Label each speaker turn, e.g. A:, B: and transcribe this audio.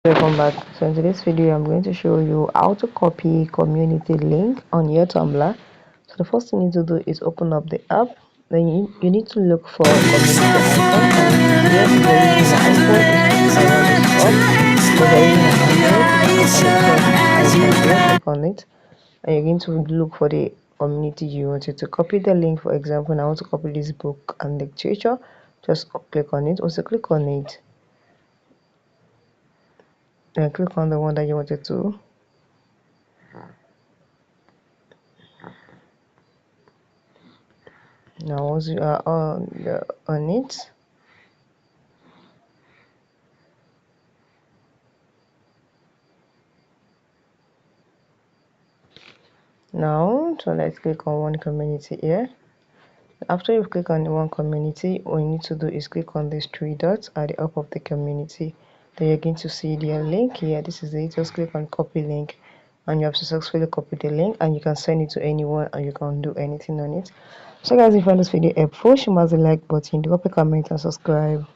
A: Welcome back. So in today's video I'm going to show you how to copy community link on your Tumblr. So the first thing you need to do is open up the app. Then you need to look for community icon, and here if you're using an iPhone it's around this up. But if you're using an Android, click on it and you're going to look for the community you wanted to copy the link. For example, I want to copy this book and literature. Just click on it. Also click on it and click on the one that you wanted to. Now once you are on it, so let's click on one community here. After you click on one community, what you need to do is click on these three dots at the top of the community. Then you're going to see their link here. This is it. Just click on copy link and you have successfully copied the link, and you can send it to anyone and you can do anything on it. So guys, if you find this video helpful, smash the like button, drop a comment and subscribe.